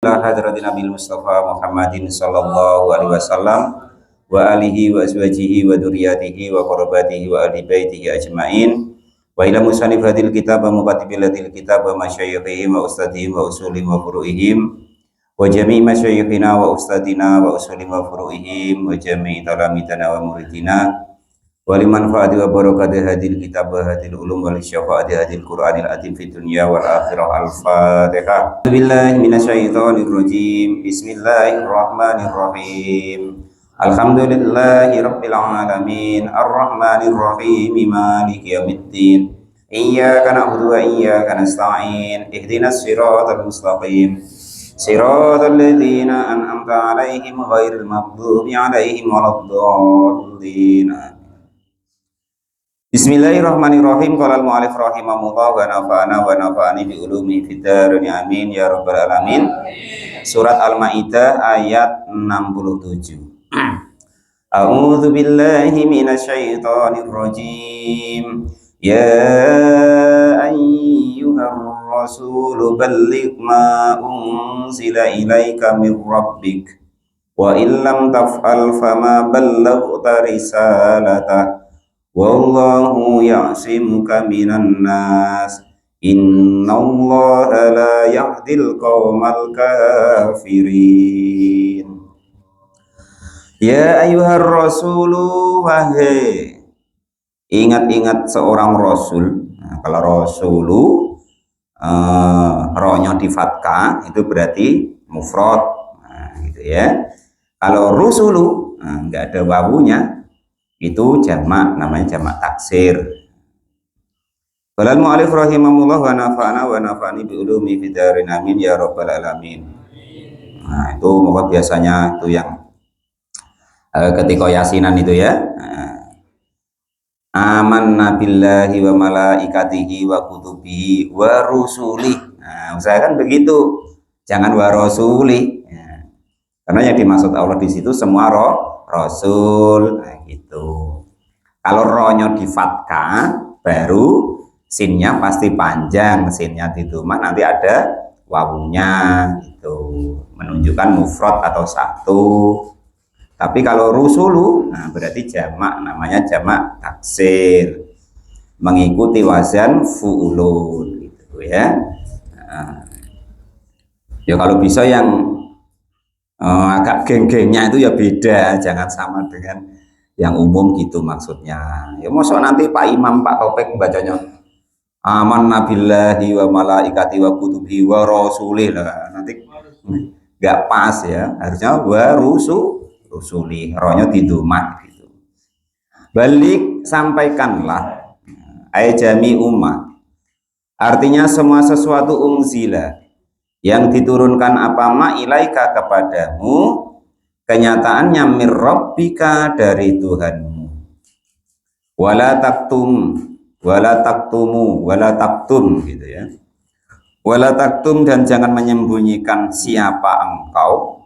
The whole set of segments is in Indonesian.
Hadratin Nabi Mustafa Muhammadin sallallahu alaihi wasallam wa alihi wa azwajihi wa dzurriyyatihi wa qurrabatihi wa ahli baitihi ajmain wa ila musannifil kitab wa mukatibilatil kitab wa masyayikhihim wa ustadihim wa usulihim wa furu'ihim wa jami' masyayikhina wa ustadina wa usulihim wa furu'ihim wa jami' talamitana wa muridina waliman fa'ati wa barakati hadil kitab wa hadil ulum wal syafaati hadil qur'anil azim fid dunya wal akhirah. Al-Fatihah. Billahi minasyaitonir rajim. Bismillahirrahmanirrahim. Alhamdulillahi rabbil alamin arrahmanir rahim maliki yaumiddin. Iyyaka na'budu wa iyyaka nasta'in. Ihdinas siratal mustaqim. Siratal ladzina an'amta 'alaihim ghairil maghdubi 'alaihim waladdallin. Bismillahirrahmanirrahim. Qala al-mu'allif rahimahullah wa nafa'ani bi ulumi fid darin amin ya rabbal alamin. Surat Al-Maidah ayat 67. A'udzu billahi minasyaitonir rajim. Ya ayyuhar rasul balligh ma unzila ilaika mir rabbik wa illam taf'al fama ballaghta risalatah. Wallahu ya'simuka minan nas. Innallaha la yahdil qaumal kafirin. Ya ayyuhar rasulu, wahai ingat-ingat seorang rasul. Nah, kalau rasulu rohnya di fathah itu berarti mufrad. Nah, gitu ya. Kalau rusulu enggak ada wawunya itu jamak, namanya jamak taksir. Qala al-mu'allif rahimahullah wa nafa'ani bi ulumi fid darin amin ya rabbal alamin. Nah, itu moga biasanya itu yang ketika yasinan itu ya. Amanna billahi wa malaikatihi wa kutubihi wa rusulih. Nah, usahakan begitu. Jangan wa rasuli. Ya. Karena yang dimaksud Allah di situ semua rasul. Nah, gitu. Kalau rohnya di fathah baru sinnya pasti panjang, sinnya di dhamma nanti ada wawunya gitu, menunjukkan mufrad atau satu. Tapi kalau rusulu nah berarti jamak, namanya jamak taksir, mengikuti wazan fu'ulun gitu ya. Nah, ya kalau bisa yang agak geng-gengnya itu ya beda, jangan sama dengan yang umum gitu maksudnya. Ya mosok nanti Pak Imam, Pak Topik bacanya amanna billahi wa malaikati wa kutubi wa rasulih lah, nanti nggak pas ya, harusnya wa rusuli, rohnya di domah gitu. Balik, sampaikanlah, jami ummah, artinya semua sesuatu unzila yang diturunkan apa ma ilaika kepadamu, kenyataannya mir rabbika dari Tuhanmu. Wala taktum gitu ya. Wala taktum, dan jangan menyembunyikan siapa engkau,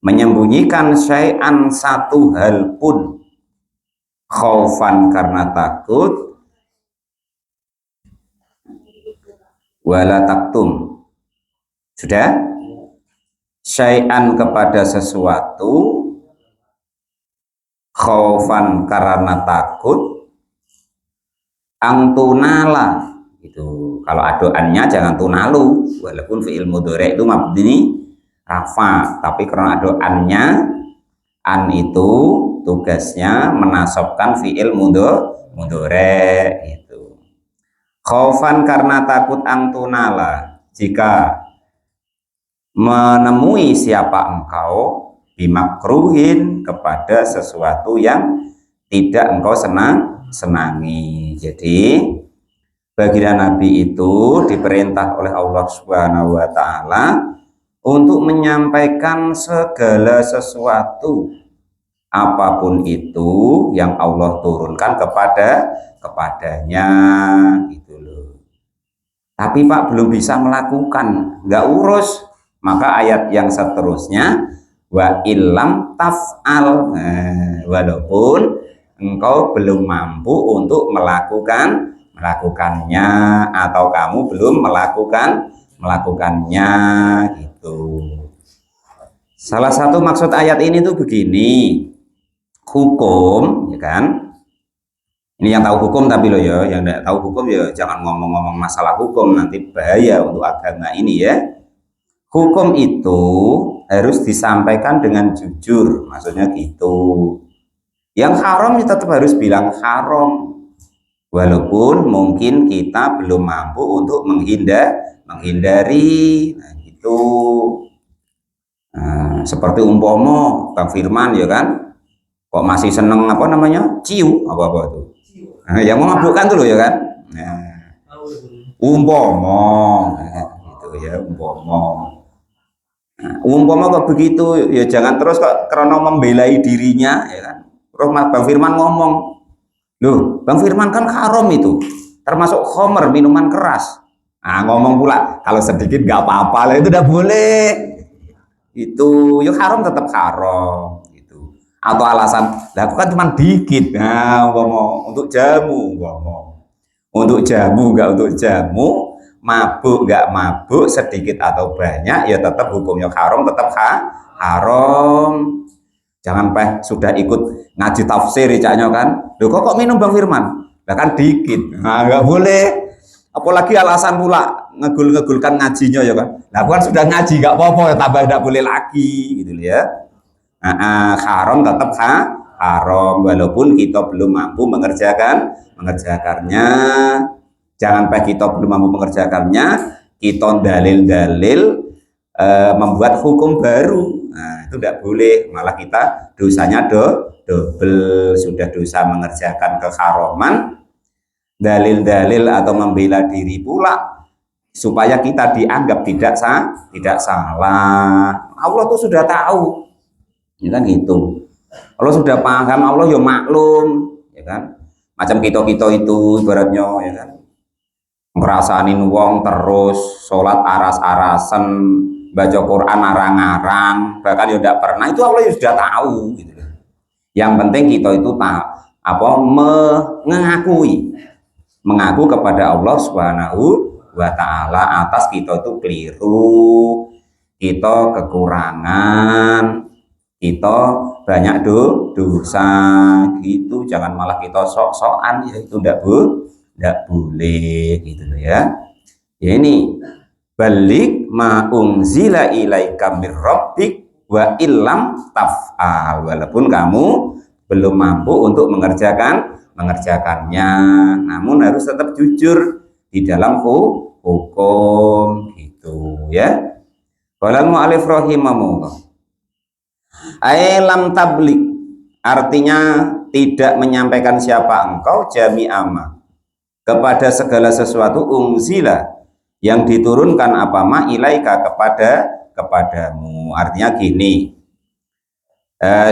menyembunyikan syai'an satu hal pun, khaufan karena takut, wala taktum sudah, syai'an kepada sesuatu, khaufan karena takut, angtunala itu. Kalau adoannya jangan tunalu, walaupun fi'il mudhari itu mabni rafa, tapi karena adoannya an itu tugasnya menasabkan fi'il mudhari itu. Khaufan karena takut, angtunala jika menemui siapa engkau, bimakruhin kepada sesuatu yang tidak engkau senangi. Jadi baginda Nabi itu diperintah oleh Allah Subhanahu wa taala untuk menyampaikan segala sesuatu apapun itu yang Allah turunkan kepadanya gitu loh. Tapi Pak belum bisa melakukan, nggak urus. Maka ayat yang seterusnya wa illam taf'al, walaupun engkau belum mampu untuk melakukannya atau kamu belum melakukannya gitu. Salah satu maksud ayat ini tuh begini, hukum ya kan, ini yang tahu hukum tapi lo ya, yang tidak tahu hukum ya jangan ngomong-ngomong masalah hukum, nanti bahaya untuk agama ini ya. Hukum itu harus disampaikan dengan jujur, maksudnya gitu. Yang haram ya tetap harus bilang haram, walaupun mungkin kita belum mampu untuk menghindari. Nah, gitu. Nah, seperti umpomo Bang Firman ya kan, kok masih seneng apa namanya ciu apa tuh, nah, yang memabukkan tuh loh ya kan. Nah, umpomo gitu ya, umpomo. Nah, umpama kok begitu ya jangan terus kok karena membelai dirinya ya kan. Terus Bang Firman ngomong, loh Bang Firman kan haram itu, termasuk khamr, minuman keras. Nah ngomong pula kalau sedikit nggak apa-apa lah, itu udah boleh. Itu yuk haram tetap haram gitu. Atau alasan, lah aku kan cuma dikit. Nah ngomong untuk jamu, ngomong untuk jamu nggak untuk jamu, mabuk nggak mabuk, sedikit atau banyak ya tetap hukumnya haram, tetap haram. Jangan sudah ikut ngaji tafsir caknya kan, loh kok minum Bang Firman, lah kan dikit. Nah nggak boleh, apalagi alasan pula ngegulkan ngajinya ya kan, nah kan sudah ngaji nggak apa-apa, tambah tidak boleh lagi gitu ya. Haram tetap haram walaupun kita belum mampu mengerjakannya. Jangan kita belum mampu mengerjakannya, kita dalil-dalil membuat hukum baru. Nah, itu tidak boleh, malah kita dosanya double, sudah dosa mengerjakan keharaman, dalil-dalil atau membela diri pula supaya kita dianggap tidak salah. Allah tuh sudah tahu, ya kan gitu. Allah sudah paham, Allah ya maklum, ya kan. Macam kita itu ibaratnya, ya kan. Ngerasain wong terus sholat aras-arasan, baca Quran arang-arang, bahkan ya tidak pernah, itu Allah ya sudah tahu gitu. Yang penting kita itu mengaku kepada Allah Subhanahu wa ta'ala atas kita itu keliru, kita kekurangan, kita banyak dosa gitu. Jangan malah kita sok-sokan, ya itu tidak boleh gitu loh ya. Ya ini balik ma unzila ilaika mir rabbik wa illam taf'al, walaupun kamu belum mampu untuk mengerjakannya, namun harus tetap jujur di dalam hukum gitu ya. Qala mu'allif rahimahullah, lam tablik, artinya tidak menyampaikan siapa engkau jami'ama, kepada segala sesuatu, unzila, yang diturunkan apa ma ilaika, kepadamu. Artinya gini,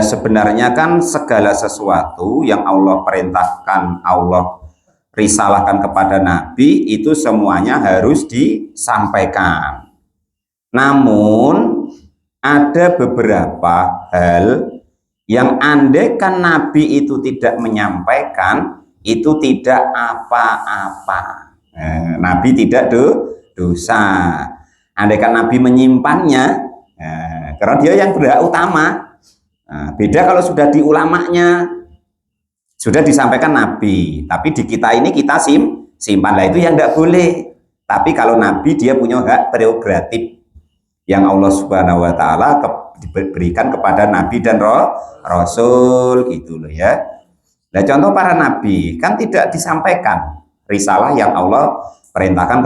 sebenarnya kan segala sesuatu yang Allah perintahkan, Allah risalahkan kepada Nabi itu semuanya harus disampaikan. Namun ada beberapa hal yang andaikan Nabi itu tidak menyampaikan, itu tidak apa-apa. Nabi tidak dosa. Andaikan Nabi menyimpannya, karena dia yang berhak utama. Beda kalau sudah di ulamanya, sudah disampaikan Nabi, tapi di kita ini kita simpan, lah itu yang tidak boleh. Tapi kalau Nabi dia punya hak prerogatif yang Allah Subhanahu wa ta'ala diberikan kepada Nabi dan Rasul gitu loh ya. Nah, contoh para nabi kan tidak disampaikan risalah yang Allah perintahkan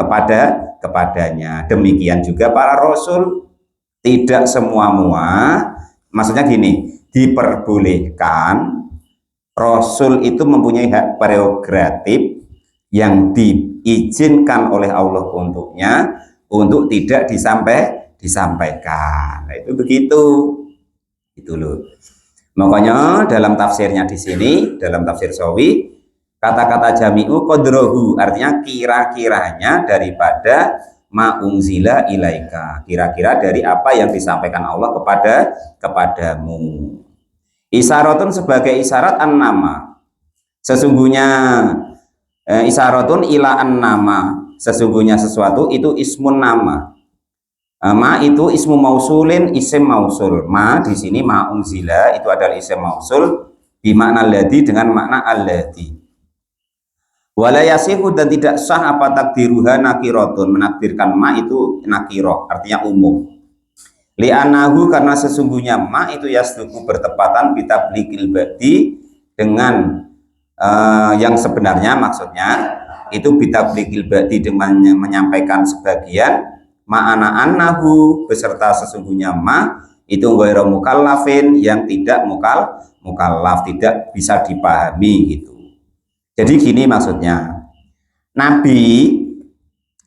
kepadanya. Demikian juga para rasul, tidak semua-mua, maksudnya gini, diperbolehkan rasul itu mempunyai hak prerogatif yang diizinkan oleh Allah untuknya untuk tidak disampaikan. Nah, itu begitu. Itu loh. Makanya dalam tafsirnya di sini, dalam tafsir Sawi, kata-kata jami'u qadrohu, artinya kira-kiranya daripada ma'ungzila ilaika, kira-kira dari apa yang disampaikan Allah kepadamu. Isyaratun sebagai isyarat an-nama, sesungguhnya isyaratun ila an-nama, sesungguhnya sesuatu itu ismun nama. Ma itu ismu mausulin, isim mausul. Ma di sini ma unzila itu adalah isim mausul bimakna alladzi dengan makna alladzi. Wala yasihu dan tidak sah apa takdiruha nakiratun, menakdirkan ma itu nakirah, artinya umum. Li'anahu karena sesungguhnya ma itu yasduku bertepatan bitabligil ba'di dengan yang sebenarnya maksudnya itu bitabligil ba'di dengan menyampaikan sebagian ma'ana annahu beserta sesungguhnya ma itu ghairu mukallafin yang tidak mukallaf tidak bisa dipahami gitu. Jadi gini maksudnya, Nabi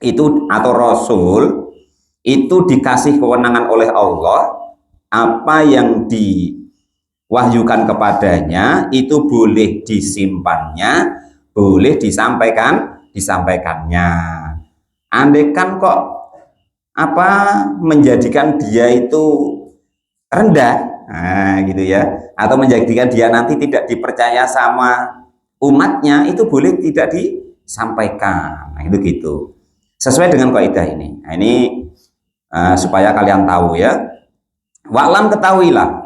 itu atau Rasul itu dikasih kewenangan oleh Allah, apa yang diwahyukan kepadanya itu boleh disimpannya, boleh disampaikannya. Andaikan kok apa menjadikan dia itu rendah, nah gitu ya, atau menjadikan dia nanti tidak dipercaya sama umatnya, itu boleh tidak disampaikan. Nah, itu gitu. Sesuai dengan kaidah ini. Nah, ini supaya kalian tahu ya. Wa'lam ketahuilah.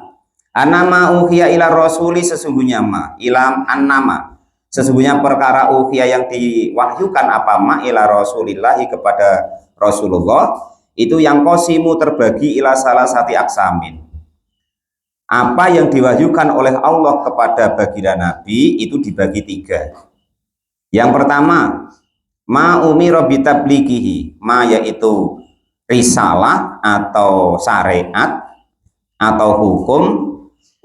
Anama uhiya ila rasuli sesungguhnya ma ilam annama. Sesungguhnya perkara uhiya yang diwahyukan apa ma ila rasulillahi kepada Rasulullah itu yang qasimu terbagi ila salah sati aksamin. Apa yang diwahyukan oleh Allah kepada baginda Nabi itu dibagi 3. Yang pertama, ma umira bitablighihi, ma yaitu risalah atau syariat atau hukum,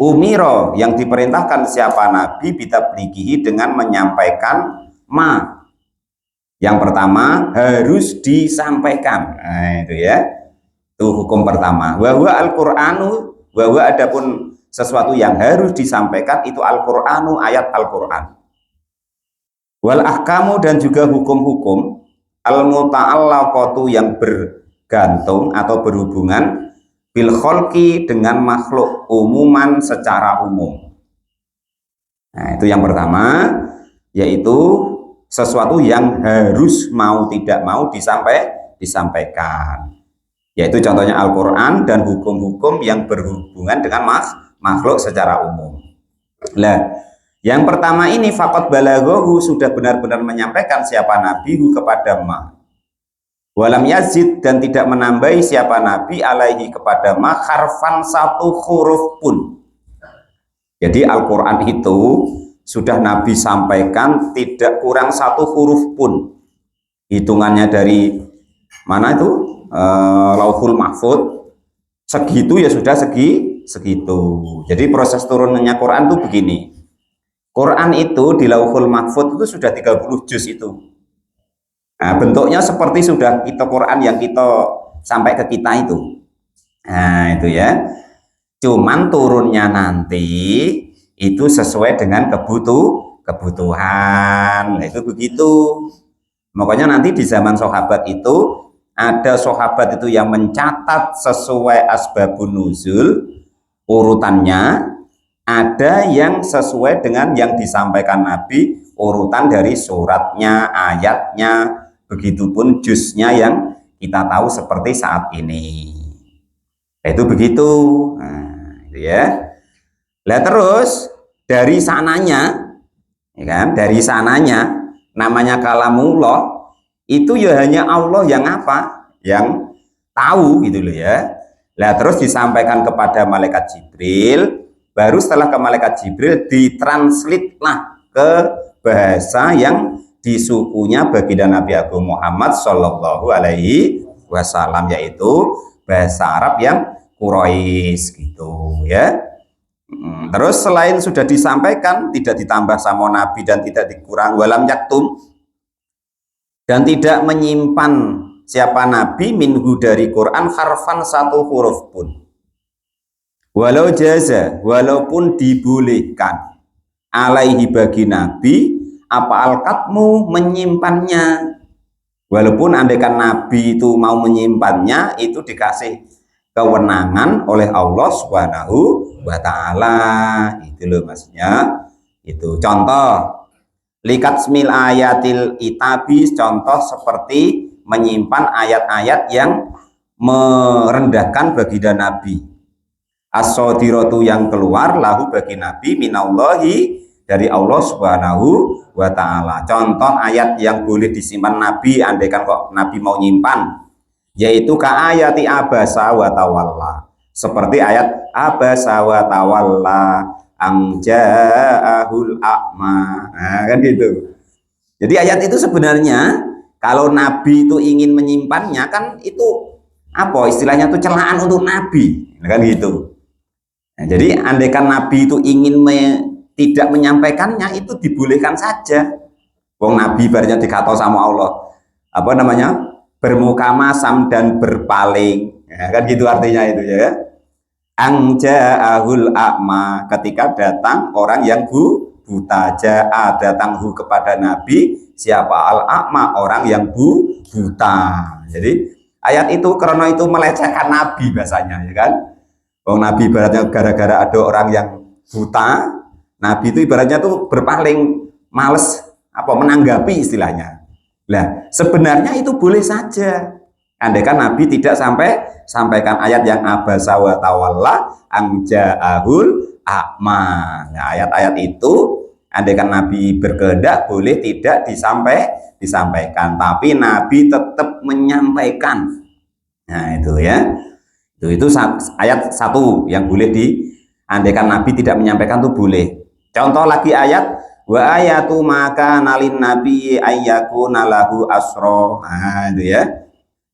umiro yang diperintahkan siapa Nabi bitablighihi dengan menyampaikan ma. Yang pertama harus disampaikan. Nah, itu ya. Itu hukum pertama. Wa huwa al-Qur'anu, bahwa adapun sesuatu yang harus disampaikan itu Al-Qur'anu, ayat Al-Qur'an. Wal ahkamu dan juga hukum-hukum al-muta'allaqatu yang bergantung atau berhubungan bil kholqi dengan makhluk umuman secara umum. Nah, itu yang pertama, yaitu sesuatu yang harus mau tidak mau disampaikan. Yaitu contohnya Al-Quran dan hukum-hukum yang berhubungan dengan makhluk secara umum. Nah, yang pertama ini faqad balaghahu sudah benar-benar menyampaikan siapa Nabi kepada ma. Walam yazid dan tidak menambahi siapa Nabi alaihi kepada ma harfan satu huruf pun. Jadi Al-Quran itu sudah Nabi sampaikan tidak kurang satu huruf pun. Hitungannya dari mana itu? Lauhul Mahfud segitu ya sudah segitu. Jadi proses turunnya Quran itu begini. Quran itu di Lauhul Mahfud itu sudah 30 juz itu. Nah, bentuknya seperti sudah kita Quran yang kita sampai ke kita itu. Nah, itu ya. Cuman turunnya nanti itu sesuai dengan kebutuhan. Nah, itu begitu. Makanya nanti di zaman sahabat itu ada sahabat itu yang mencatat sesuai asbabun nuzul urutannya, ada yang sesuai dengan yang disampaikan Nabi urutan dari suratnya, ayatnya, begitupun juznya yang kita tahu seperti saat ini. Itu begitu. Nah, itu ya. Lah terus dari sananya, ya kan? Dari sananya namanya kalamullah. Itu ya hanya Allah yang apa? Yang tahu gitu loh ya. Nah terus disampaikan kepada malaikat Jibril, baru setelah ke malaikat Jibril ditranslate lah ke bahasa yang di sukunya baginda Nabi Agung Muhammad Shallallahu Alaihi Wasallam, yaitu bahasa Arab yang Quraisy gitu ya. Terus selain sudah disampaikan, tidak ditambah sama Nabi dan tidak dikurang, walam yaktum, dan tidak menyimpan siapa Nabi minhu dari Quran harfan satu huruf pun. Walau jaza, walaupun dibolehkan alaihi bagi Nabi apa al-katmu menyimpannya. Walaupun andaikan Nabi itu mau menyimpannya, itu dikasih kewenangan oleh Allah Subhanahu wa Ta'ala. Itu loh maksudnya. Itu contoh Likatsmil ayatil itabi, contoh seperti menyimpan ayat-ayat yang merendahkan baginda Nabi. As-sodiratu, yang keluar, lahu bagi Nabi, minallahi, dari Allah Subhanahu wa ta'ala. Contoh ayat yang boleh disimpan Nabi andaikan kok Nabi mau nyimpan, yaitu ka ayati abasa wa tawalla, seperti ayat abasa wa tawalla ja'ahul a'ma. Nah, kan gitu. Jadi ayat itu sebenarnya kalau Nabi itu ingin menyimpannya, kan itu apa istilahnya, itu celaan untuk Nabi, kan gitu. Nah, jadi andaikan Nabi itu ingin tidak menyampaikannya, itu dibolehkan saja. Wong Nabi barunya dikatakan sama Allah, apa namanya, bermuka masam dan berpaling, ya, kan gitu artinya itu ya. Ja'ahul a'ma, ketika datang orang yang buta. Ja'a, datang kepada Nabi siapa? Al-a'ma, orang yang buta. Jadi ayat itu karena itu melecehkan Nabi bahasanya, ya kan. Nabi ibaratnya gara-gara ada orang yang buta, Nabi itu ibaratnya tuh berpaling, males apa menanggapi istilahnya. Nah, sebenarnya itu boleh saja andaikan Nabi tidak sampaikan ayat yang abasa wa tawalla ja'ahul a'ma. Nah, ayat-ayat itu andaikan Nabi berkehendak boleh tidak disampaikan, tapi Nabi tetap menyampaikan. Nah, itu ya. Itu ayat satu yang boleh andaikan Nabi tidak menyampaikan itu boleh. Contoh lagi ayat wa ayatu maka nalin nabi ayyakuna lahu asro. Nah, itu ya.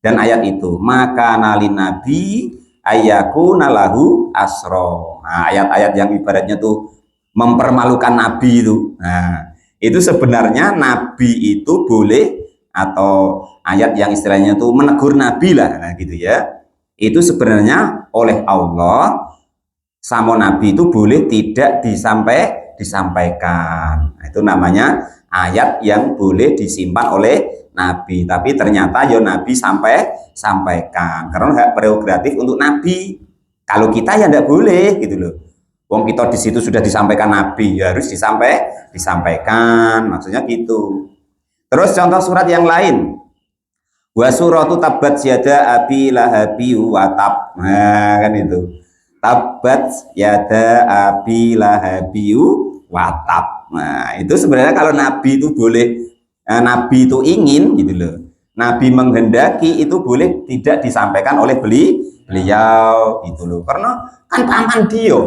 Dan ayat itu maka nalin nabi ayyakuna lahu asro. Nah, ayat-ayat yang ibaratnya tuh mempermalukan Nabi itu. Nah, itu sebenarnya Nabi itu boleh, atau ayat yang istilahnya tuh menegur Nabi lah, nah, gitu ya. Itu sebenarnya oleh Allah sama Nabi itu boleh tidak disampaikan. Nah, itu namanya ayat yang boleh disimpan oleh Nabi, tapi ternyata ya Nabi sampaikan karena hak prerogatif untuk Nabi. Kalau kita ya tidak boleh gitu loh. Wong kita di situ sudah disampaikan Nabi, ya harus disampaikan, maksudnya gitu. Terus contoh surat yang lain, wa suratu tabbat yada abi lahabi wa tab. Nah, kan itu. Tabbat yada abi lahabi wa tab. Nah, itu sebenarnya kalau Nabi itu boleh, Nabi itu ingin gitu loh. Nabi menghendaki itu boleh tidak disampaikan oleh beliau gitu loh. Karena kan paman dia.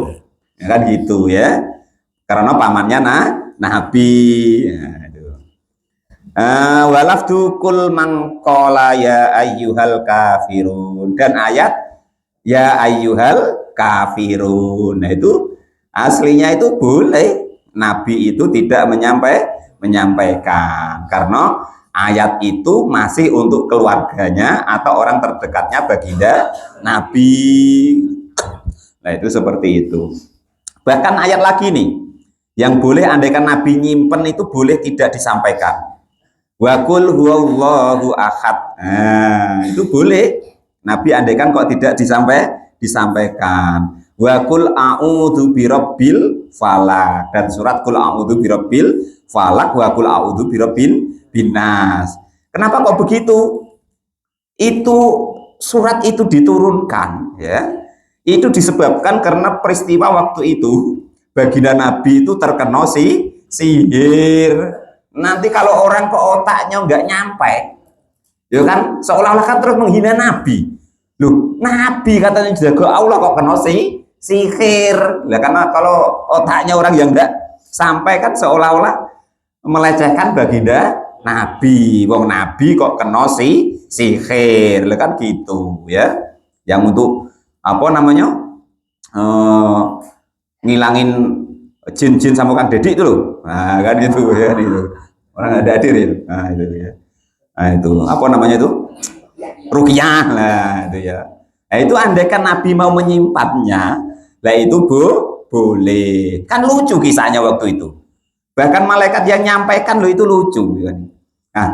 Ya, kan gitu ya. Karena pamannya Nabi. Nah, walafdu kul mangkola ya ayyuhal kafirun, dan ayat ya ayyuhal kafirun. Nah, itu aslinya itu boleh Nabi itu tidak menyampaikan karena ayat itu masih untuk keluarganya atau orang terdekatnya baginda Nabi. Nah, itu seperti itu. Bahkan ayat lagi nih yang boleh andaikan Nabi nyimpen itu boleh tidak disampaikan. Wa qul huwallahu ahad. Nah, itu boleh. Nabi andaikan kok tidak disampaikan. Wa qul a'udzu birabbil falaq, dan surat qul a'udzu birabbil falaq wa qul a'udzu birabbin binas. Kenapa kok begitu? Itu surat itu diturunkan ya. Itu disebabkan karena peristiwa waktu itu baginda Nabi itu terkena sihir. Nanti kalau orang ke otaknya nggak nyampe, ya kan seolah-olah kan terus menghina Nabi. Loh, Nabi katanya jaga Allah kok kena sihir. Lah karena kalau otaknya orang yang nggak sampai kan seolah-olah melecehkan baginda Nabi. Wong Nabi kok kena sihir. Lah kan gitu ya. Yang untuk apa namanya? Ngilangin jin-jin sama Kang Deddy itu loh. Nah, kan gitu ya itu. Orang ada hadir ya. Nah, itu ya. Nah, itu apa namanya itu? Ruqyah. Nah, itu ya. Nah, itu andaikan Nabi mau menyimpannya, lah itu boleh. Kan lucu kisahnya waktu itu. Bahkan malaikat yang nyampaikan loh itu lucu kan. Nah,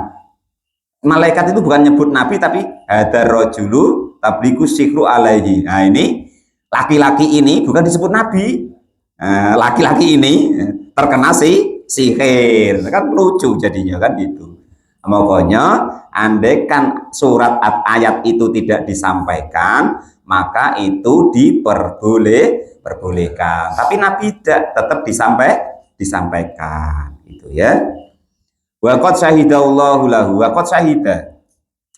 malaikat itu bukan nyebut Nabi tapi hadar rajulu tabliku sikru alaihi. Nah, ini laki-laki ini bukan disebut Nabi. Laki-laki ini terkena sihir, kan lucu jadinya kan gitu. Makanya andai kan surat ayat itu tidak disampaikan, maka itu diperbolehkan. Tapi Nabi tidak, tetap disampaikan gitu ya. Waqad syahidallahu lahu, waqad syahida,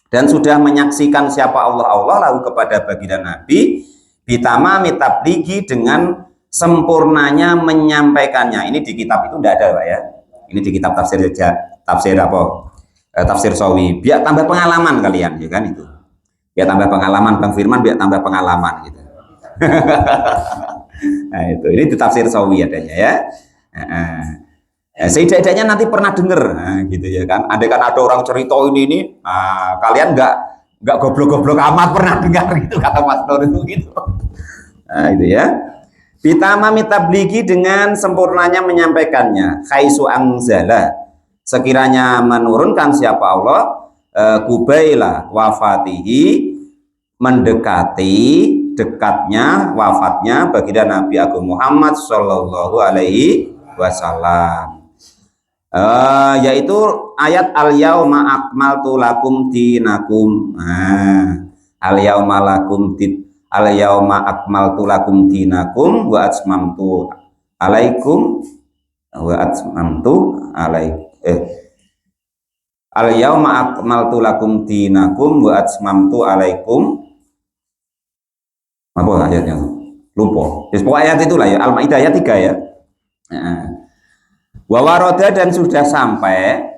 dan sudah menyaksikan siapa Allah lahu kepada baginda Nabi bitama mitabligi, dengan sempurnanya menyampaikannya. Ini di kitab itu tidak ada Pak ya. Ini di kitab tafsir tafsir apa? Tafsir Sawi. Biar tambah pengalaman kalian ya kan itu. Biar tambah pengalaman Bang Firman, biar tambah pengalaman gitu. Nah itu, ini di tafsir Sawi adanya ya. Setidaknya nanti pernah dengar gitu ya kan. Andai kan ada orang cerita ini kalian nggak goblok-goblok amat pernah dengar gitu kata Mas Nur itu gitu. Nah itu ya. Bitama mitabligi, dengan sempurnanya menyampaikannya. Khaisu angzala, sekiranya menurunkan siapa Allah kubaila wafatihi, mendekati dekatnya wafatnya baginda Nabi Agung Muhammad Shallallahu Alaihi Wasallam, yaitu ayat al-yauma akmaltu lakum dinakum. Al-yauma akmaltu lakum dinakum wa atmamtu alaikum al-yauma akmaltu lakum dinakum wa atmamtu alaikum. Apa ayatnya? Lupa. Pokoknya ayat itulah ya, Al-Maidah ayat 3 ya. Wa waroda, dan sudah sampai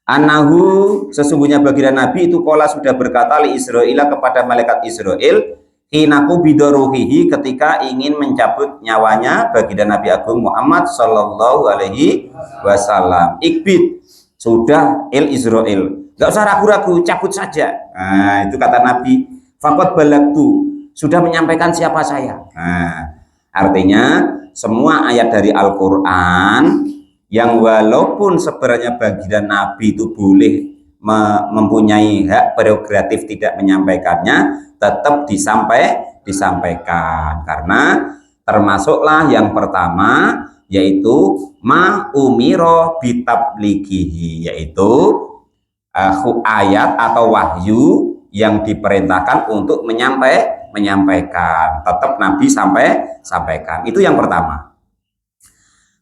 anahu, sesungguhnya baginda Nabi itu kola sudah berkata li Israila, kepada malaikat Israel, hinaku bidoruhihi, ketika ingin mencabut nyawanya baginda Nabi Agung Muhammad Sallallahu Alaihi Wasallam. Ikbid, sudah Israel, nggak usah ragu-ragu, cabut saja. Nah itu kata Nabi, fakot balagtu, sudah menyampaikan siapa saya. Artinya semua ayat dari Al-Quran yang walaupun sebenarnya baginda Nabi itu boleh mempunyai hak prerogatif tidak menyampaikannya, tetap disampaikan, karena termasuklah yang pertama yaitu ma umiro bitabligihi, yaitu ayat atau wahyu yang diperintahkan untuk menyampaikan, tetap Nabi sampaikan. Itu yang pertama.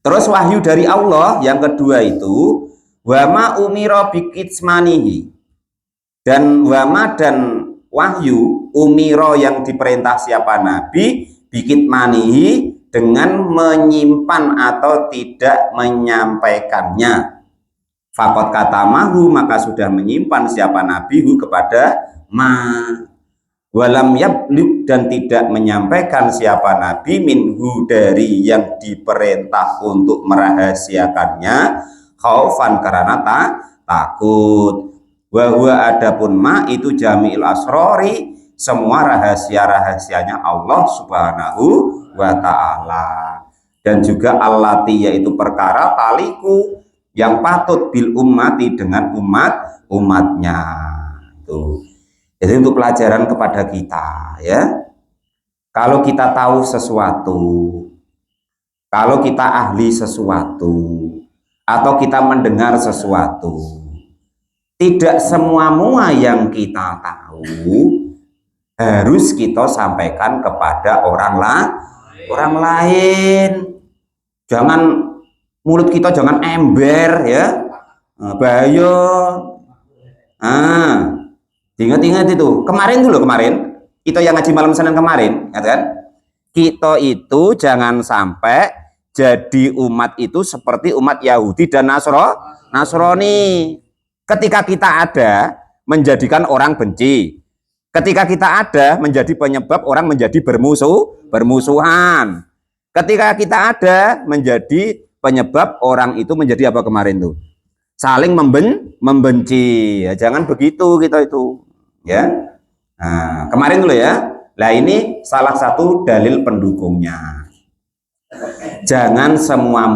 Terus wahyu dari Allah yang kedua itu wama umiro bikitsmanihi, dan wama dan wahyu umiro yang diperintah siapa Nabi bikitsmanihi, dengan menyimpan atau tidak menyampaikannya. Fakot kata mahu, maka sudah menyimpan siapa Nabi kepada walam yablug, dan tidak menyampaikan siapa Nabi minhu, dari yang diperintah untuk merahasiakannya, khaufan, karena takut. Wahwa adapun itu jami'il asrori, semua rahasia-rahasianya Allah Subhanahu wa ta'ala, dan juga allati, yaitu perkara taliku yang patut bil ummati, dengan umatnya. Tuh. Jadi untuk pelajaran kepada kita ya, kalau kita tahu sesuatu, kalau kita ahli sesuatu, atau kita mendengar sesuatu, tidak semua yang kita tahu harus kita sampaikan kepada orang lain. Jangan, mulut kita jangan ember ya, bahaya. Ingat-ingat itu kemarin kita yang ngaji malam Senin kemarin, ya kan? Kita itu jangan sampai jadi umat itu seperti umat Yahudi dan Nasrani. Ketika kita ada, menjadikan orang benci. Ketika kita ada, menjadi penyebab orang menjadi bermusuhan. Ketika kita ada, menjadi penyebab orang itu menjadi apa kemarin tuh? Saling membenci. Ya, jangan begitu kita itu. Ya, kemarin dulu ya. Nah ini salah satu dalil pendukungnya. Jangan semua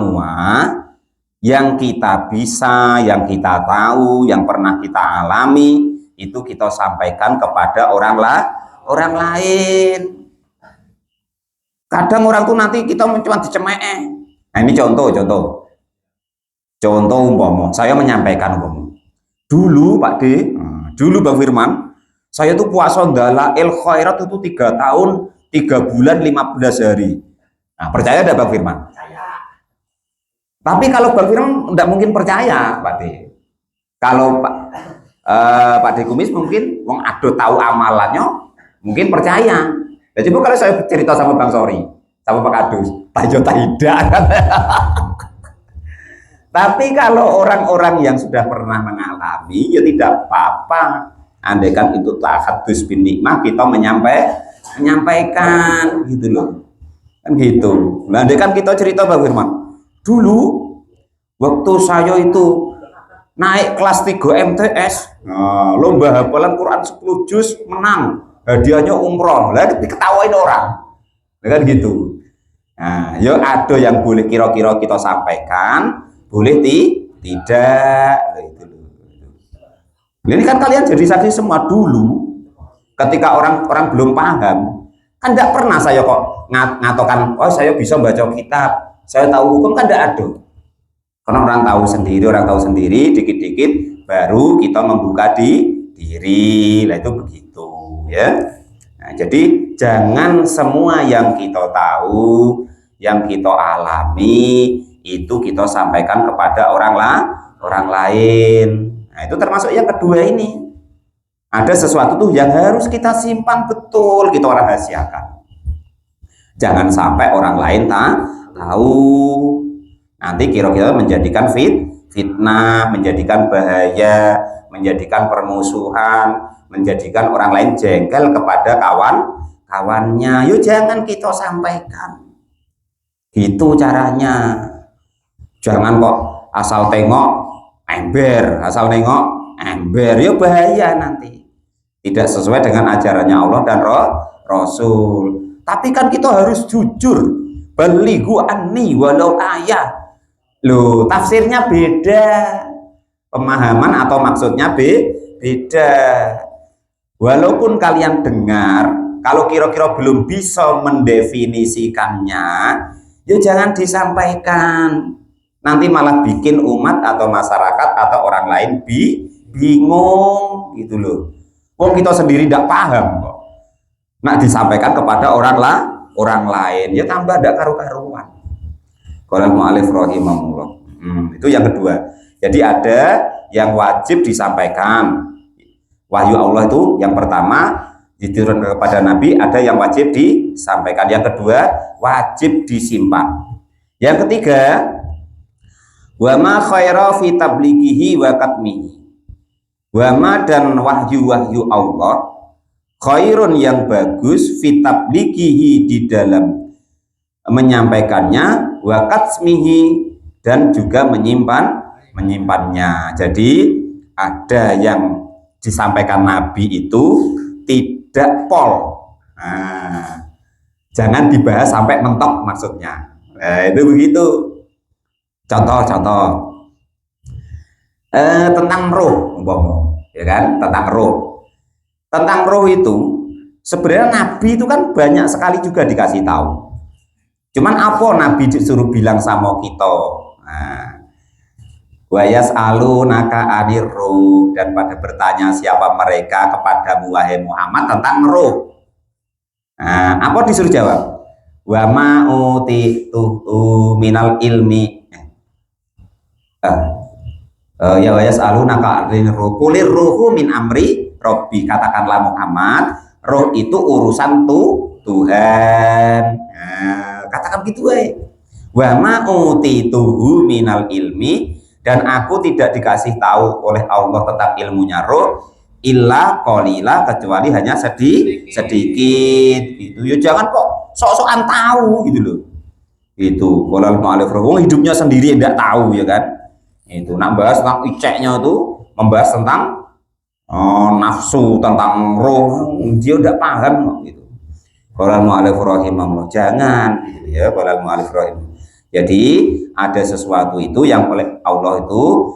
yang kita bisa, yang kita tahu, yang pernah kita alami itu kita sampaikan kepada orang lain. Kadang orang tuh nanti kita cuma dicemek. Nah ini contoh. Contoh umpama, saya menyampaikan umpama. Dulu Pak D, dulu Bang Firman, saya tuh puasa Dalail Khairat itu 3 tahun, 3 bulan, 15 hari. Nah, percaya ada Bang Firman? Tapi kalau Bang Firman tidak mungkin percaya Pak D. Kalau Pak D Kumis mungkin wong ado tahu amalannya, mungkin percaya. Jadi kalau saya cerita sama Bang Sori, sama Pak Adus, tajo tidak. Tapi kalau orang-orang yang sudah pernah mengalami, ya tidak apa-apa. Andaikan itu tahadus bin nikmah, kita menyampaikan gitu loh. Kan gitu. Nah, andaikan kita cerita Bang Firman, dulu waktu saya itu naik kelas 3 MTS, lomba hafalan Quran 10 juz menang, hadiahnya umroh. Lah diketawain orang. Kan gitu. Nah, ya ada yang boleh kira-kira kita sampaikan, boleh tidak gitu loh. Ini kan kalian jadi saksi semua. Dulu ketika orang-orang belum paham, kan tidak pernah saya kok ngatokan, oh saya bisa baca kitab, saya tahu hukum, kan tidak ada. Karena orang tahu sendiri, dikit-dikit baru kita membuka diri. Lah itu begitu ya. Nah, jadi jangan semua yang kita tahu, yang kita alami itu kita sampaikan kepada orang lain. Nah, itu termasuk yang kedua ini. Ada sesuatu tuh yang harus kita simpan betul, kita rahasiakan. Jangan sampai orang lain tahu. Nanti kira-kira menjadikan fitnah, menjadikan bahaya, menjadikan permusuhan, menjadikan orang lain jengkel kepada kawannya. Yuk jangan kita sampaikan. Gitu caranya. Jangan kok asal tengok ember, ya bahaya nanti. Tidak sesuai dengan ajarannya Allah dan Rasul. Tapi kan kita harus jujur. Balighu anni walau ayat. Loh, tafsirnya beda. Pemahaman atau maksudnya beda. Walaupun kalian dengar, kalau kira-kira belum bisa mendefinisikannya, ya jangan disampaikan. Nanti malah bikin umat atau masyarakat atau orang lain bingung gitu loh. Oh, kita sendiri tidak paham kok. Nah, disampaikan kepada orang lain, ya tambah tidak karu-karuan. Qala mu'alif rahimahullah. Itu yang kedua. Jadi ada yang wajib disampaikan. Wahyu Allah itu yang pertama diturunkan kepada Nabi, ada yang wajib disampaikan. Yang kedua, wajib disimpan. Yang ketiga, wa ma khaira fi tablighihi wa katmihi. Wa ma dan wahyu-wahyu Allah khairun yang bagus fi tablighihi di dalam menyampaikannya, wa katmihi dan juga menyimpannya. Jadi ada yang disampaikan Nabi itu tidak pol. Nah, jangan dibahas sampai mentok maksudnya. Nah, itu begitu. Contoh tentang roh, ya kan? Tentang roh itu sebenarnya Nabi itu kan banyak sekali juga dikasih tahu. Cuman apa Nabi disuruh bilang sama kita? Wa yas'alunaka 'anir ruh, dan pada bertanya siapa mereka kepadamu wahai Muhammad tentang roh. Apa disuruh jawab? Wa ma utitu minal ilmi. Ya wa yas'alunaka 'anir ruh, qulir ruhu min amri rabbi. Katakanlah Muhammad, roh itu urusan Tuhan. Katakan gitu wa ma utituhu minal ilmi, dan aku tidak dikasih tahu oleh Allah tentang ilmunya roh illa qalila, kecuali hanya sedikit gitu. Ya jangan kok sok-sokan tahu gitu loh. Itu kalau mu'alif roh hidupnya sendiri tidak tahu ya kan. Itu bahas tentang iceknya tuh, membahas tentang nafsu, tentang roh, dia tidak paham gitu. Qala mu'alif rahimahullah, jangan gitu ya, qala mu'alif rahimahullah. Jadi ada sesuatu itu yang oleh Allah itu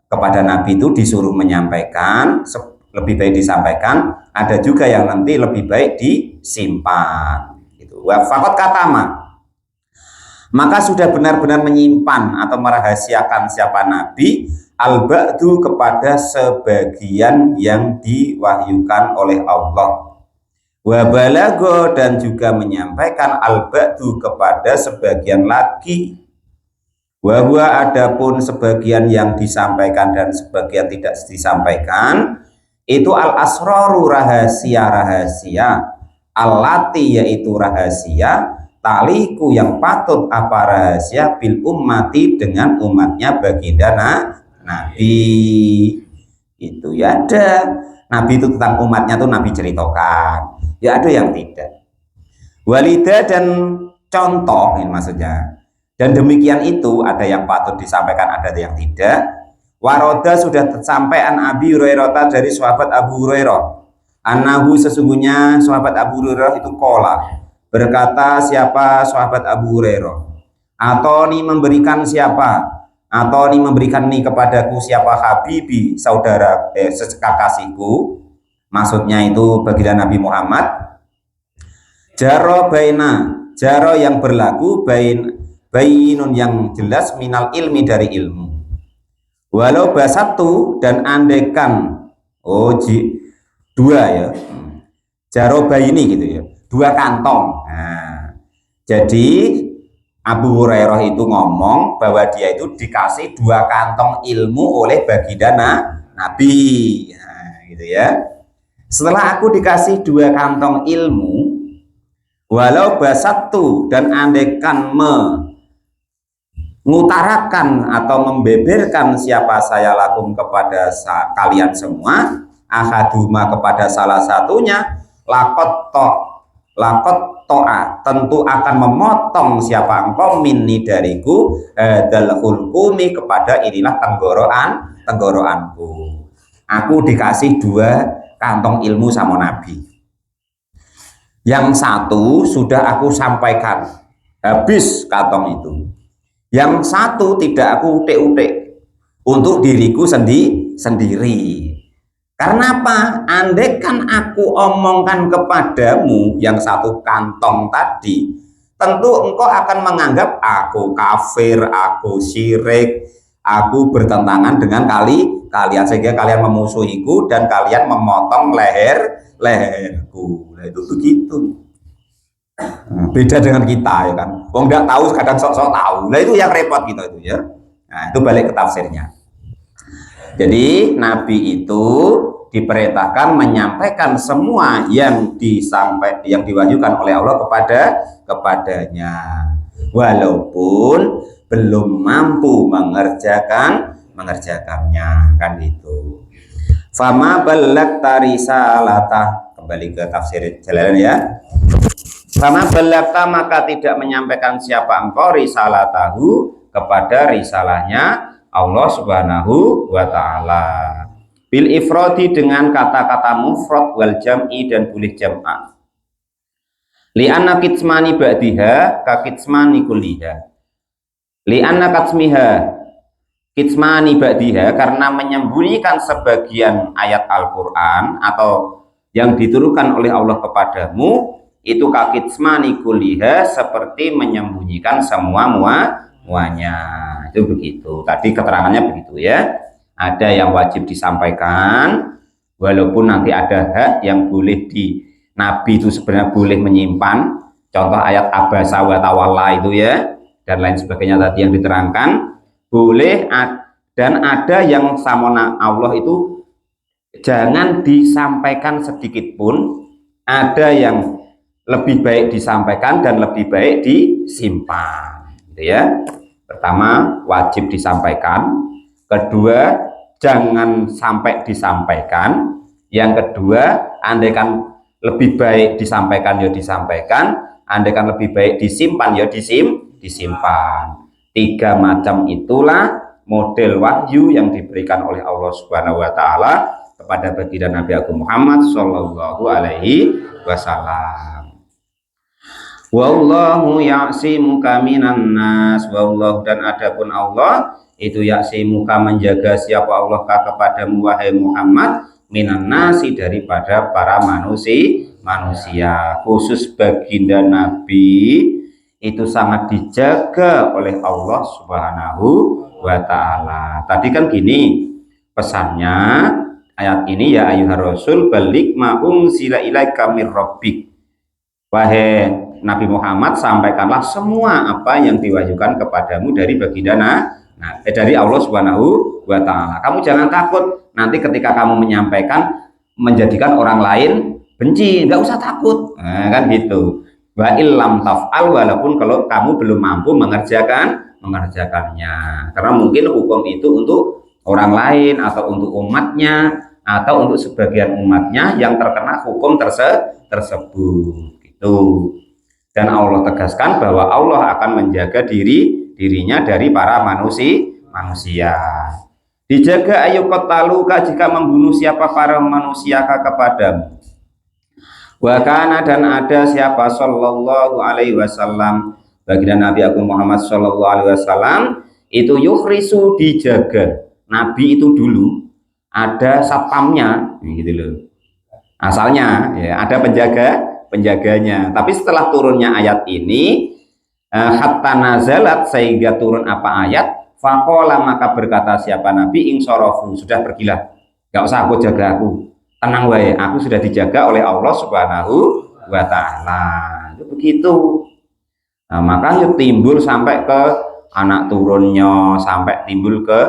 kepada Nabi itu disuruh menyampaikan, lebih baik disampaikan. Ada juga yang nanti lebih baik disimpan gitu. Wa faqat katama maka sudah benar-benar menyimpan atau merahasiakan siapa Nabi al-ba'du kepada sebagian yang diwahyukan oleh Allah, wa balago dan juga menyampaikan al-ba'du kepada sebagian lagi, wa huwa adapun sebagian yang disampaikan dan sebagian tidak disampaikan itu al-asraru rahasia-rahasia, allati yaitu rahasia taliku yang patut apa rahasia bil ummati dengan umatnya baginda Nabi. Itu ya ada Nabi itu tentang umatnya tuh Nabi ceritakan, ya ada yang tidak. Walida dan contoh ini maksudnya, dan demikian itu ada yang patut disampaikan, ada yang tidak. Waroda sudah tersampaikan Abi Hurairah dari sahabat Abu Hurairah, anahu sesungguhnya sahabat Abu Hurairah itu kola berkata, siapa sahabat Abu Hurairah, atau nih memberikan siapa, atau nih memberikan nih kepadaku siapa Habibi saudara kekasihku, maksudnya itu baginda Nabi Muhammad, jaro baina, jaro yang berlaku bainun yang jelas minal ilmi dari ilmu, walau basatu dan andekan dua ya, jaro baini gitu ya, dua kantong. Nah, jadi Abu Hurairah itu ngomong bahwa dia itu dikasih dua kantong ilmu oleh baginda Nabi. Nah, gitu ya. Setelah aku dikasih dua kantong ilmu, walau basatu dan andekan mengutarakan atau membeberkan siapa saya lakum kepada kalian semua, ahaduma kepada salah satunya, lakot to'a tentu akan memotong siapa engkau minni dariku dal hulkumi kepada inilah tenggorokanku. Aku dikasih dua kantong ilmu sama Nabi. Yang satu sudah aku sampaikan, habis kantong itu. Yang satu tidak aku utik-utik untuk diriku sendiri. Karena apa? Andaikan aku omongkan kepadamu yang satu kantong tadi, tentu engkau akan menganggap aku kafir, aku syirik, aku bertentangan dengan kalian, sehingga kalian memusuhiku dan kalian memotong leherku. Nah, itu begitu. Beda dengan kita ya kan. Wong nggak tahu kadang sok-sok tahu. Nah itu yang repot kita itu ya. Nah itu balik ke tafsirnya. Jadi Nabi itu diperintahkan menyampaikan semua yang diwahyukan oleh Allah kepadanya, walaupun belum mampu mengerjakannya, kan gitu. Fama balagta risalata, kembali ke tafsir Jalalain ya. Fama balagta maka tidak menyampaikan siapa engkau risalatahu kepada risalahnya Allah Subhanahu wa ta'ala, bil ifrodi dengan kata-kata mufrad wal jam'i dan boleh jam'a, li'anna kitsmani ba'diha ka kitsmani kulliha, li'anna kitsmani ba'diha karena menyembunyikan sebagian ayat Al-Quran atau yang diturunkan oleh Allah kepadamu itu ka kitsmani kulliha seperti menyembunyikan semuanya. Itu begitu, tadi keterangannya begitu ya. Ada yang wajib disampaikan, walaupun nanti ada hak yang boleh Nabi itu sebenarnya boleh menyimpan, contoh ayat abasa wa tawalla itu ya, dan lain sebagainya tadi yang diterangkan boleh, dan ada yang sama Allah itu jangan disampaikan sedikit pun, ada yang lebih baik disampaikan dan lebih baik disimpan gitu ya. Pertama, wajib disampaikan. Kedua, jangan sampai disampaikan. Yang kedua, andaikan lebih baik disampaikan ya disampaikan, andaikan lebih baik disimpan ya disimpan. Tiga macam itulah model wahyu yang diberikan oleh Allah Subhanahu wa ta'ala kepada baginda Nabi Agung Muhammad Shallallahu alaihi wasallam. Wallahu ya'simuka minan nas, wallahu dan adapun Allah itu ya'simuka menjaga siapa Allah kepadamu wahai Muhammad minan nasi daripada para manusia, khusus baginda Nabi itu sangat dijaga oleh Allah Subhanahu wa Ta'ala. Tadi kan gini pesannya ayat ini, ya ayyuhar rasul baligh ma unzila ilaika mir rabbik. Wahai Nabi Muhammad, sampaikanlah semua apa yang diwahyukan kepadamu dari baginda dari Allah Subhanahu wa Ta'ala. Kamu jangan takut nanti ketika kamu menyampaikan menjadikan orang lain benci, nggak usah takut, nah, kan gitu. Wa illam taf'al, walaupun kalau kamu belum mampu mengerjakannya, karena mungkin hukum itu untuk orang lain atau untuk umatnya atau untuk sebagian umatnya yang terkena hukum tersebut gitu. Dan Allah tegaskan bahwa Allah akan menjaga dirinya dari para manusia. Dijaga ayu qataluka jika membunuh siapa para manusia kepadamu. Wa kana, dan ada siapa sallallahu alaihi wasallam, baginda Nabi Agung Muhammad sallallahu alaihi wasallam itu yukhrisu, dijaga. Nabi itu dulu ada satpamnya gitu loh. Asalnya ya ada penjaganya. Tapi setelah turunnya ayat ini hatta nazalat, sehingga turun apa ayat, faqala, maka berkata siapa Nabi, insorofu, sudah pergilah, gak usah aku jaga, aku tenang wae, aku sudah dijaga oleh Allah Subhanahu wa Ta'ala. Itu begitu. Nah, makanya timbul sampai ke anak turunnya, sampai timbul ke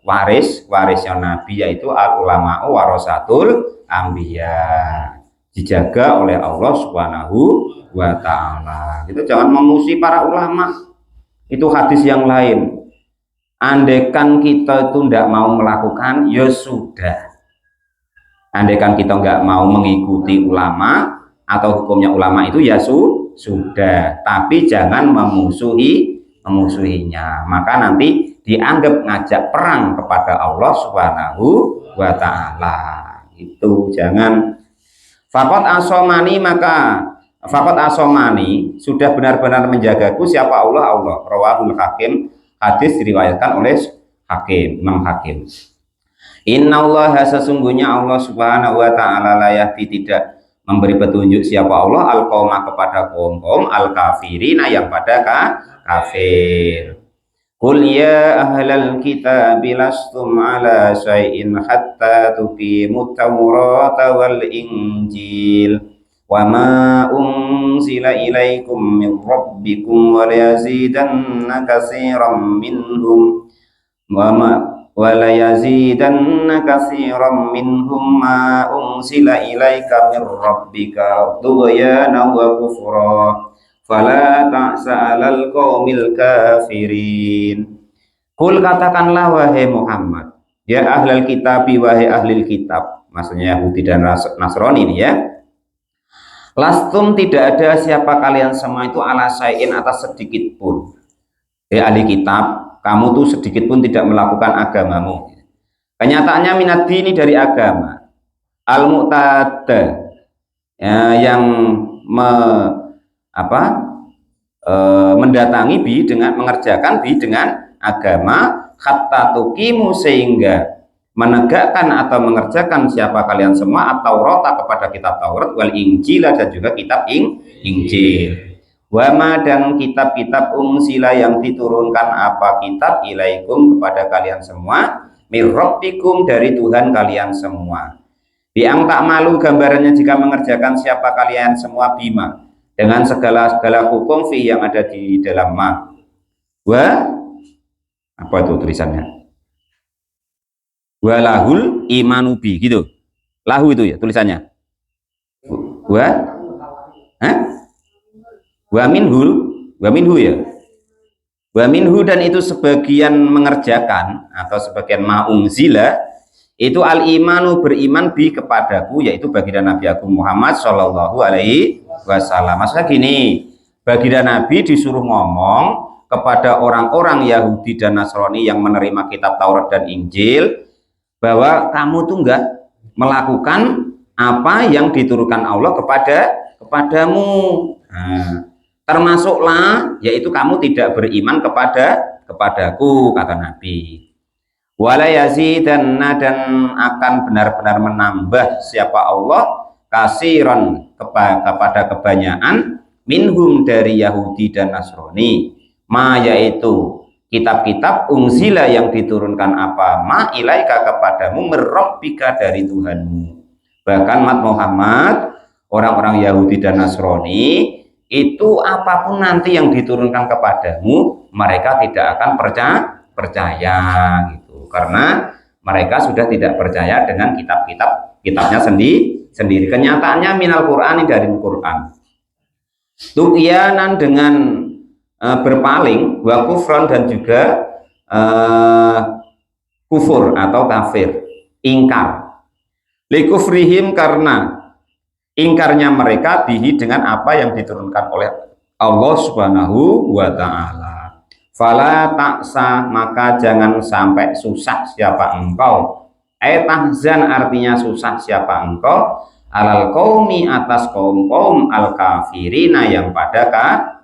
warisnya Nabi, yaitu al ulama'u warasatul anbiya, dijaga oleh Allah Subhanahu wa Ta'ala. Itu jangan memusuhi para ulama. Itu hadis yang lain. Andaikan kita itu tidak mau melakukan, ya sudah. Andaikan kita nggak mau mengikuti ulama atau hukumnya ulama itu, ya sudah. Tapi jangan memusuhinya. Maka nanti dianggap ngajak perang kepada Allah Subhanahu wa Ta'ala. Itu jangan. Fakot asomani, maka fakot asomani, sudah benar-benar menjagaku siapa Allah. Rawahul Hakim, hadis diriwayatkan oleh Hakim, Imam Hakim. Innallaha, sesungguhnya Allah Subhanahu wa Ta'ala la yahdi, tidak memberi petunjuk siapa Allah al-qauma, kepada kaum al-kafirina, yang pada kafir. Qul ya ahlal kitab lastum ala syai'in hatta tuqimut tawrata wal injil wa ma unzila ilaikum min rabbikum wa layazidanna katsiran minhum wala yazidanna katsiran minhum ma unsila ilaika min rabbika tughyana wa kufra fala ta'sa 'alal qaumil kafirin. Qul, katakanlah wahai Muhammad, ya ahlal kitab, wahai ahlil kitab, maksudnya Yahudi dan Nasrani ini ya. Lastum, tidak ada siapa kalian semua itu ala syai'in, atas sedikit pun. Ya ahli kitab, kamu tuh sedikit pun tidak melakukan agamamu. Kenyataannya minad dini, dari agama. Al-mu'tada, ya, yang mendatangi dengan mengerjakan dengan agama, hatta tuqimu, sehingga menegakkan atau mengerjakan siapa kalian semua at-Taurata, kepada kitab Taurat, wal Injil, dan juga kitab Injil. Wama, dan kitab-kitab unsila, yang diturunkan apa kitab, ilaikum, kepada kalian semua, mir rabbikum, dari Tuhan kalian semua. Biang tak malu, gambarannya jika mengerjakan siapa kalian semua, bima, dengan segala hukum fi, yang ada di dalam ma. Apa itu tulisannya? Walahul imanubi, gitu. Lahu itu ya tulisannya. Wa minhu ya. Wa minhu, dan itu sebagian mengerjakan atau sebagian ma'unzila, itu al-imanu, beriman bi, kepadaku, yaitu baginda Nabi Agung Muhammad sallallahu alaihi wasallam. Maksudnya gini, baginda Nabi disuruh ngomong kepada orang-orang Yahudi dan Nasrani yang menerima kitab Taurat dan Injil, bahwa kamu tuh enggak melakukan apa yang diturunkan Allah kepadamu. Nah, termasuklah yaitu kamu tidak beriman kepadaku, kata Nabi. Wala yazidanna, dan akan benar-benar menambah siapa Allah, kasiran, kepada kebanyakan, minhum dari Yahudi dan Nasrani, ma yaitu kitab-kitab unzila yang diturunkan apa ma ilaika kepadamu merabbika dari Tuhanmu. Bahkan Muhammad, orang-orang Yahudi dan Nasrani itu apapun nanti yang diturunkan kepadamu mereka tidak akan percaya gitu, karena mereka sudah tidak percaya dengan kitabnya sendiri. Kenyataannya minal Qur'ani dari Quran. Tughyanan dengan berpaling, wa kufran dan juga kufur atau kafir, ingkar. Likufrihim karena ingkarnya mereka bihi dengan apa yang diturunkan oleh Allah Subhanahu wa ta'ala. Fala taksa, maka jangan sampai susah siapa engkau. Tahzan artinya susah siapa engkau, alal qaumi atas kaum al kafirina yang pada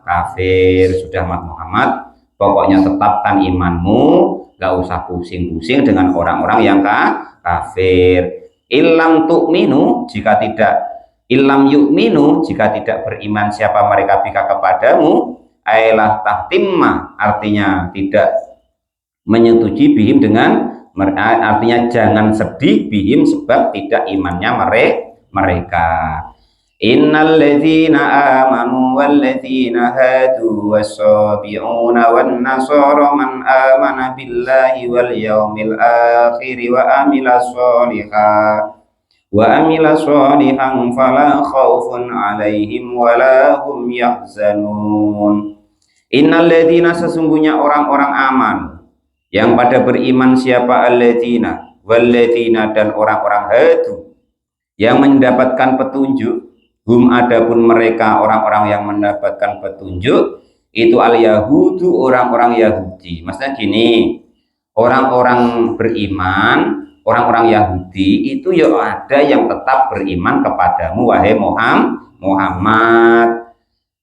kafir. Sudah Muhammad, pokoknya tetapkan imanmu, gak usah pusing-pusing dengan orang-orang yang kafir. Illam tu'minu, jika tidak illam yu'minu, jika tidak beriman siapa mereka bika kepadamu, ailah tahtimma, artinya tidak menyetujui bihim dengan artinya jangan sedih bihim sebab tidak imannya mereka. Innal ladzina amanu wal ladzina hadu was-sabi'una wan nasara man amana billahi wal yaumil akhir wa amila sholihan fala khaufun alaihim wala hum yahzanun. Innal ladzina, sesungguhnya orang-orang aman yang pada beriman siapa alladzina walladzina dan orang-orang hadu yang mendapatkan petunjuk, hum adapun mereka orang-orang yang mendapatkan petunjuk itu al yahudu orang-orang Yahudi. Maksudnya gini, orang-orang beriman, orang-orang Yahudi itu ya ada yang tetap beriman kepadamu wahai Muhammad.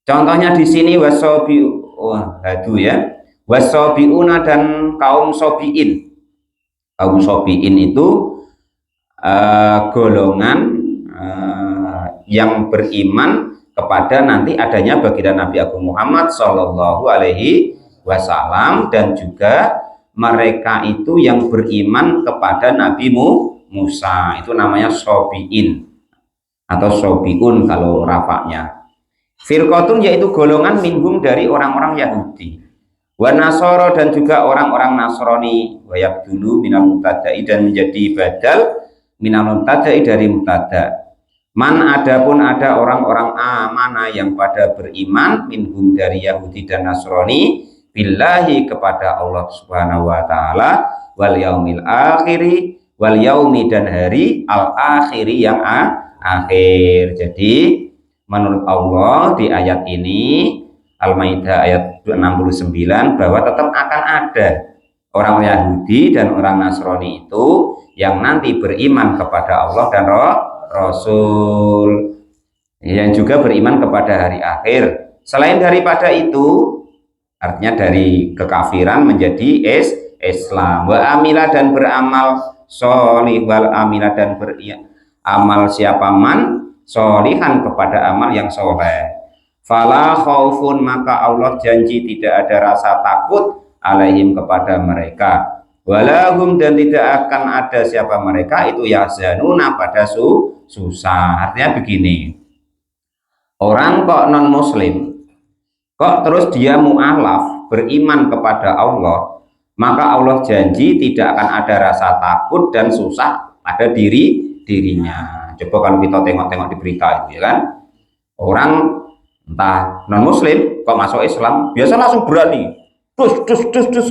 Contohnya di sini hadu ya, wasobiuna dan kaum sobiin. Kaum sobiin itu golongan yang beriman kepada nanti adanya baginda Nabi Agung Muhammad Shallallahu Alaihi Wasallam, dan juga mereka itu yang beriman kepada Nabi Musa, itu namanya sobiin atau sobiun kalau rafaknya. Firqatun yaitu golongan minhum dari orang-orang Yahudi, wa Nasoro dan juga orang-orang Nasrani, wayak dulu minal mutadai dan menjadi badal minal mutadai dari mutada. Man adapun ada orang-orang amanah yang pada beriman minhum dari Yahudi dan Nasrani billahi kepada Allah Subhanahu wa taala, wal yaumil akhiri, wal yaumi dan hari al akhiri yang akhir. Jadi menurut Allah di ayat ini Al-Maidah ayat 69 bahwa tetap akan ada orang Yahudi dan orang Nasrani itu yang nanti beriman kepada Allah dan Rasul, yang juga beriman kepada hari akhir. Selain daripada itu, artinya dari kekafiran menjadi Islam. Wa amila dan beramal solih, wal amila dan beramal siapa man solihan kepada amal yang soleh. Fala khaufun, maka Allah janji tidak ada rasa takut alaihim kepada mereka, walahum dan tidak akan ada siapa mereka itu yahzanuna pada susah. Artinya begini, orang kok non muslim kok terus dia mu'alaf beriman kepada Allah, maka Allah janji tidak akan ada rasa takut dan susah pada dirinya. Coba kalau kita tengok-tengok di berita itu ya kan, orang entah non muslim kok masuk Islam biasa langsung berani dus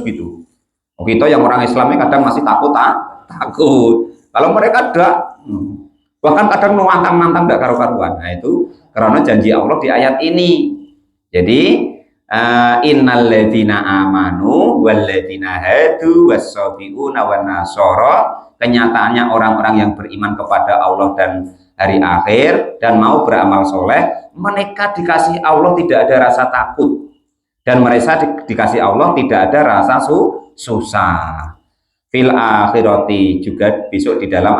gitu. Kita yang orang Islamnya kadang masih takut. Kalau mereka ada bahkan kadang nantang tidak karu-karuan. Nah itu karena janji Allah di ayat ini. Jadi innal ladzina amanu wal ladzina hadu was-sabiuna wan nasara, kenyataannya orang-orang yang beriman kepada Allah dan hari akhir dan mau beramal soleh, mereka dikasih Allah tidak ada rasa takut, dan mereka dikasih Allah tidak ada rasa susah. Fil akhirati juga besok di dalam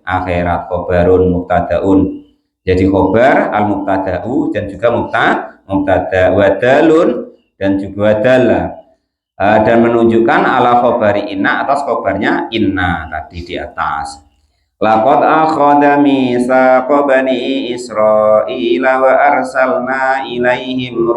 akhirat, khobarun mubtadaun. Jadi khobar al mubtada'u dan juga mubtada wadalun dan juga wadalla. Dan menunjukkan ala khobari inna atas khobarnya inna tadi di atas. Laqad akhadha mitsaqa bani Israila wa arsalna ilaihim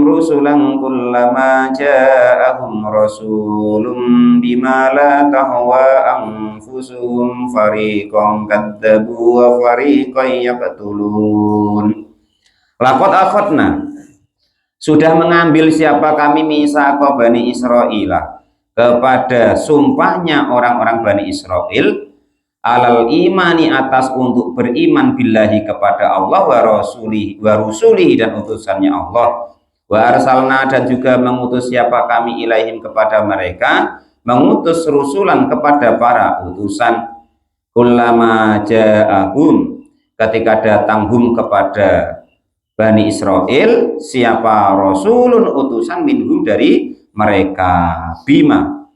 rusulan kullama ja'ahum rasulun bima la tahwa anfusuhum fariqan kadzabu wa fariqan yaqtulun. Laqad akhadna, sudah mengambil siapa kami mitsaqa bani Israila, kepada sumpahnya orang-orang Bani Israel, alal imani atas untuk beriman billahi kepada Allah wa rusulihi dan utusannya Allah, wa arsalna dan juga mengutus siapa kami ilaihim kepada mereka, mengutus rusulan kepada para utusan, kullama ja'ahum ketika datang hum kepada Bani Israel siapa rasulun utusan minhum dari mereka, bima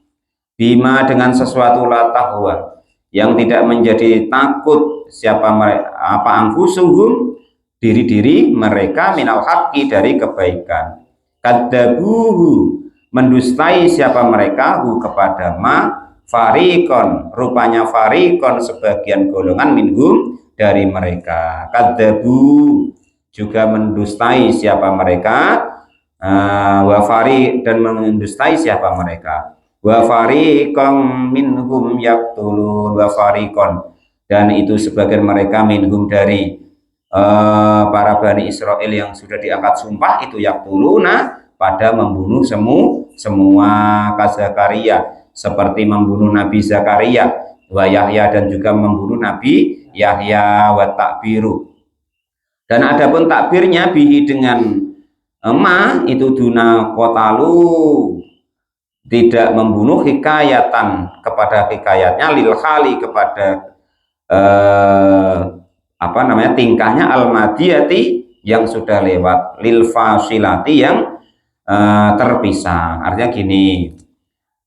dengan sesuatu la tahwa yang tidak menjadi takut siapa mereka apa angkusuhum diri-diri mereka minal haqqi dari kebaikan, kadzabuhu mendustai siapa mereka hu kepada ma farikon rupanya farikon sebagian golongan minhum dari mereka, kadzabu juga mendustai siapa mereka, wafari dan mendustai siapa mereka, wafariqam minhum yaqtulun, wafariqon dan itu sebagian mereka minhum dari para Bani Israel yang sudah diangkat sumpah itu yaqtuluna pada membunuh semua Zakaria seperti membunuh Nabi Zakaria, wa Yahya dan juga membunuh Nabi Yahya, wa takbiru dan adapun takbirnya bihi dengan ma itu duna kotalu tidak membunuh hikayatan kepada hikayatnya lil khali kepada tingkahnya al madiyati yang sudah lewat, lil fasilati yang terpisah. Artinya gini,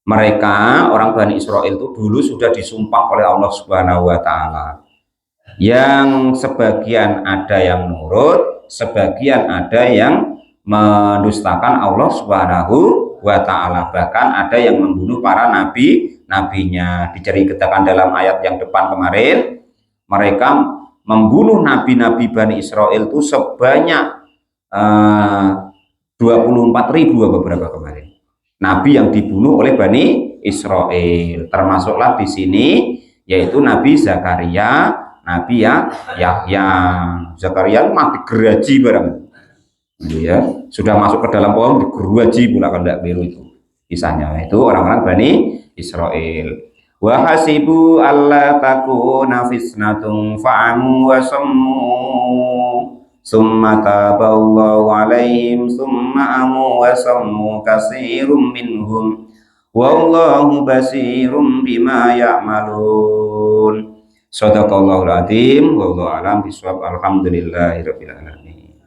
mereka orang Bani Israel itu dulu sudah disumpah oleh Allah Subhanahu wa taala. Yang sebagian ada yang nurut, sebagian ada yang mendustakan Allah Subhanahu wa taala, bahkan ada yang membunuh para nabinya. Diceritakan dalam ayat yang depan kemarin, mereka membunuh nabi-nabi Bani Israel itu sebanyak 24.000 beberapa kemarin. Nabi yang dibunuh oleh Bani Israel, termasuklah di sini yaitu Nabi Zakaria, Nabi Yahya. Zakaria mati geraji barang, ya sudah masuk ke dalam pohon digeraji pula kalau tidak biru itu kisahnya, itu orang-orang Bani Israel. Wa hasibu alla takuna fitnatun fa'amu wa sammu summa taballahu alaihim summa amu wa sammu katsirum minhum wallahu basirum bima ya'malun. Shadaqallahul adzim, wallahu a'lam bishawab. Alhamdulillahirabbil alamin.